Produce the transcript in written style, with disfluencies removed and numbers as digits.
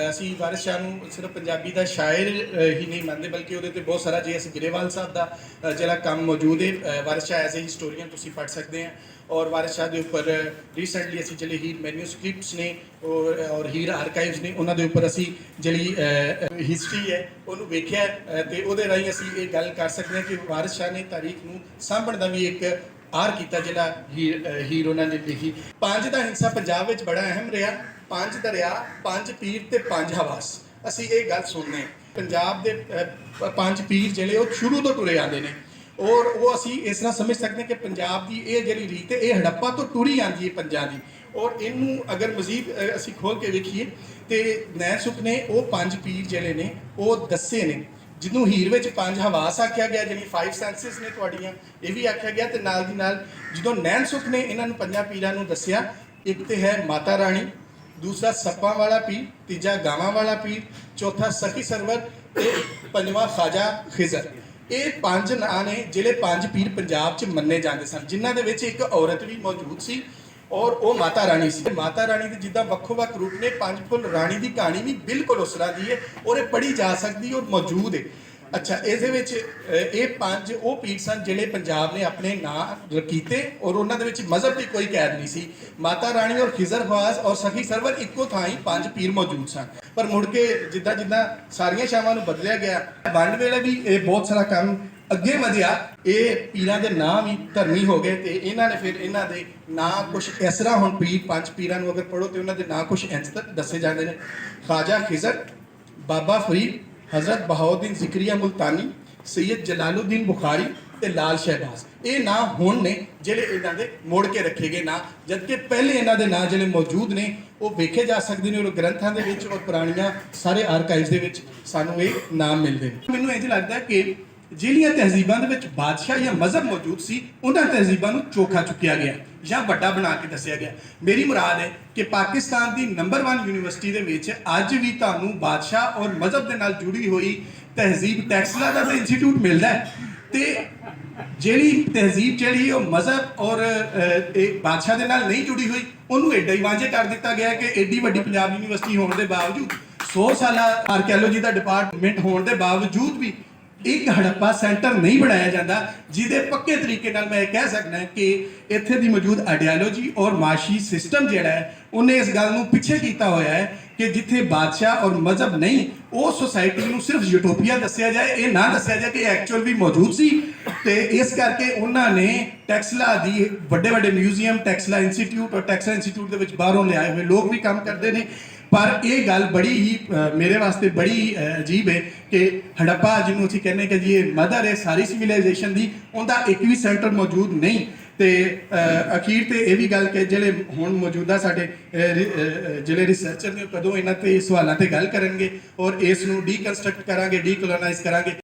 ਅਸੀਂ ਵਾਰਿਸ ਸ਼ਾਹ ਨੂੰ ਸਿਰਫ ਪੰਜਾਬੀ ਦਾ ਸ਼ਾਇਰ ਹੀ ਨਹੀਂ ਮੰਨਦੇ, ਬਲਕਿ ਉਹਦੇ 'ਤੇ ਬਹੁਤ ਸਾਰਾ ਜੇ ਅਸੀਂ ਗਰੇਵਾਲ ਸਾਹਿਬ ਦਾ ਜਿਹੜਾ ਕੰਮ ਮੌਜੂਦ ਹੈ, Waris Shah as a historian ਤੁਸੀਂ ਪੜ੍ਹ ਸਕਦੇ ਆ। ਔਰ ਵਾਰਿਸ ਸ਼ਾਹ ਦੇ ਉੱਪਰ ਰੀਸੈਂਟਲੀ ਅਸੀਂ ਜਿਹੜੇ ਹੀਰ ਮੈਨੂਸਕ੍ਰਿਪਟਸ ਨੇ ਔਰ ਹੀਰ ਆਰਕਾਈਵਸ ਨੇ, ਉਹਨਾਂ ਦੇ ਉੱਪਰ ਅਸੀਂ ਜਿਹੜੀ ਹਿਸਟਰੀ ਹੈ ਉਹਨੂੰ ਵੇਖਿਆ, ਤੇ ਉਹਦੇ ਰਾਹੀਂ ਅਸੀਂ ਇਹ ਗੱਲ ਕਰ ਸਕਦੇ ਹਾਂ ਕਿ ਵਾਰਿਸ ਸ਼ਾਹ ਨੇ ਤਾਰੀਖ ਨੂੰ ਸਾਂਭਣ ਦਾ ਵੀ ਇੱਕ ਆਰ ਕੀਤਾ, ਜਿਹੜਾ ਹੀਰ ਉਹਨਾਂ ਨੇ ਲਿਖੀ। ਪੰਜ ਦਾ ਹਿੱਸਾ ਪੰਜਾਬ ਵਿੱਚ ਬੜਾ ਅਹਿਮ ਰਿਹਾ। ਪੰਜ ਦਰਿਆ, ਪੰਜ ਪੀਰ ਤੇ ਪੰਜ ਹਵਾਸ, ਅਸੀਂ ਇਹ ਗੱਲ ਸੁਣਨੇ। ਪੰਜਾਬ ਦੇ ਪੰਜ ਪੀਰ ਜਿਹੜੇ ਉਹ ਸ਼ੁਰੂ ਤੋਂ ਟੁਰੇ ਆਉਂਦੇ ਨੇ, ਔਰ ਉਹ ਅਸੀਂ ਇਸ ਤਰ੍ਹਾਂ ਸਮਝ ਸਕਦੇ ਹਾਂ ਕਿ ਪੰਜਾਬ ਦੀ ਇਹ ਜਿਹੜੀ ਰੀਤ ਹੈ ਇਹ ਹੜੱਪਾ ਤੋਂ ਟੁਰੀ ਆਉਂਦੀ ਹੈ ਪੰਜਾਂ ਦੀ। ਔਰ ਇਹਨੂੰ ਅਗਰ ਮਜ਼ੀਦ ਅਸੀਂ ਖੋਲ ਕੇ ਵੇਖੀਏ ਤੇ ਨੈਣ ਸੁਖ ਨੇ ਉਹ ਪੰਜ ਪੀਰ ਜਿਹੜੇ ਨੇ ਉਹ ਦੱਸੇ ਨੇ, ਜਿਹਨੂੰ ਹੀਰ ਵਿੱਚ ਪੰਜ ਹਵਾਸ ਆਖਿਆ ਗਿਆ, ਜਿਹੜੀ 5 ਸੈਂਸਿਸ ਨੇ ਤੁਹਾਡੀਆਂ, ਇਹ ਵੀ ਆਖਿਆ ਗਿਆ। ਤੇ ਨਾਲ ਦੀ ਨਾਲ ਜਦੋਂ ਨੈਣ ਸੁਖ ਨੇ ਇਹਨਾਂ ਨੂੰ ਪੰਜਾਂ ਪੀਰਾਂ ਨੂੰ ਦੱਸਿਆ, ਇੱਕ ਤੇ ਹੈ ਮਾਤਾ ਰਾਣੀ, दूसरा सप्पा वाला पीर, तीजा गावां वाला पीर, चौथा सखी सरवर ते पंजवां ख्वाजा खिजर। ये पांच नां ने जिहड़े पांच पीर पंजाब च मन्ने जाते सन, जिन्हां दे विच एक औरत भी मौजूद सी और वो माता रानी सी। माता रानी के जिद्दां वक्खो वक्ख रूप ने, पंज फुल रानी की कहानी भी बिल्कुल उस तरह दी है और ये पढ़ी जा सकती और मौजूद है। अच्छा, ये पंज वो पीर सन जिहड़े पंजाब ने अपने नां कीते और उन्होंने मजहब की कोई कैद नहीं सी। माता रानी और खिजर ख्वास और सखी सरवर इक्को थां ही पंज पीर मौजूद सन, पर मुड़ के जिद्दां जिद्दां सारियां शावां नूं बदलिया गया, वंड वेले भी ये बहुत सारा काम अगे वधिया, ये पीरां दे नां भी धर्मी हो गए। तो इन्हां ने फिर इन्हां दे नां कुछ इस तरह, हुण पीर पंज पीरां नूं अगर पढ़ो तो उन्हां दे नां कुछ इंज दसे जाते हैं। ख्वाजा खिजर, बाबा फरीद, हज़रत बहाउद्दीन ज़िक्रिया मुल्तानी, सैयद जलालुद्दीन बुखारी ते लाल शहबाज। ये नां हुण ने जिहड़े इन्हां दे मोड़ के रखे गए नां, जबकि पहले इन्हां दे नां जिहड़े मौजूद ने वो वेखे जा सकते हैं और ग्रंथां दे विच और पुराणियां सारे आर्काइव्स दे विच सानूं ये नाम मिलदे ने। मैनूं इंज लगदा कि ਜਿਹੜੀਆਂ ਤਹਿਜ਼ੀਬਾਂ ਦੇ ਵਿੱਚ ਬਾਦਸ਼ਾਹ ਜਾਂ ਮਜ਼ਹਬ ਮੌਜੂਦ ਸੀ, ਉਹਨਾਂ ਤਹਿਜ਼ੀਬਾਂ ਨੂੰ ਚੋਖਾ ਚੁੱਕਿਆ ਗਿਆ ਜਾਂ ਵੱਡਾ ਬਣਾ ਕੇ ਦੱਸਿਆ ਗਿਆ। ਮੇਰੀ ਮੁਰਾਦ ਹੈ ਕਿ ਪਾਕਿਸਤਾਨ ਦੀ ਨੰਬਰ 1 ਯੂਨੀਵਰਸਿਟੀ ਦੇ ਵਿੱਚ ਅੱਜ ਵੀ ਤੁਹਾਨੂੰ ਬਾਦਸ਼ਾਹ ਔਰ ਮਜ਼ਹਬ ਦੇ ਨਾਲ ਜੁੜੀ ਹੋਈ ਤਹਿਜ਼ੀਬ ਟੈਕਸਲਾ ਦਾ ਇੰਸਟੀਚਿਊਟ ਮਿਲਦਾ ਹੈ। ਤੇ ਜਿਹੜੀ ਤਹਿਜ਼ੀਬ ਜਿਹੜੀ ਉਹ ਮਜ਼ਹਬ ਔਰ ਬਾਦਸ਼ਾਹ ਦੇ ਨਾਲ ਨਹੀਂ ਜੁੜੀ ਹੋਈ, ਉਹਨੂੰ ਐਡਾ ਹੀ ਵਾਂਝੇ ਕਰ ਦਿੱਤਾ ਗਿਆ ਕਿ ਐਡੀ ਵੱਡੀ ਪੰਜਾਬ ਯੂਨੀਵਰਸਿਟੀ ਹੋਣ ਦੇ ਬਾਵਜੂਦ, 100 ਸਾਲਾ ਆਰਕੀਓਲੋਜੀ ਦਾ ਡਿਪਾਰਟਮੈਂਟ ਹੋਣ ਦੇ ਬਾਵਜੂਦ ਵੀ एक हड़प्पा सेंटर नहीं बनाया जाता, जिदे पक्के तरीके नाल मैं कह सकना कि इत्थे दी मौजूद आइडियालॉजी और माशी सिस्टम जिहड़ा है उन्हें इस गल नूं पिछे कीता होया है कि जिथे बादशाह और मजहब नहीं, उस सोसाइटी नूं सिर्फ यूटोपिया दस्सिया जाए, ये ना दस्सिया जाए कि एक्चुअल भी मौजूद सी। ते इस करके उन्होंने टैक्सला दी बड़े बड़े म्यूजियम, टैक्सला इंस्टीट्यूट और टैक्सला इंस्टीट्यूट दे विच बाहरों ले आए हुए लोग भी काम करते हैं। पर यह गल बड़ी ही मेरे वास्ते बड़ी अजीब है कि हड़प्पा जिन्होंने असीं कहने कि जी मदर है सारी सिविलाइजेशन की, उनका एक भी सेंटर मौजूद नहीं। तो अखीर तो यह भी गल कि जिहड़े हुण मौजूदा साडे जिहड़े रिसर्चर ने कदों इन्हां ते सवालों ते गल करनगे और इस नूं डीकनस्ट्रक्ट करांगे, डीकोलोनाइज करांगे।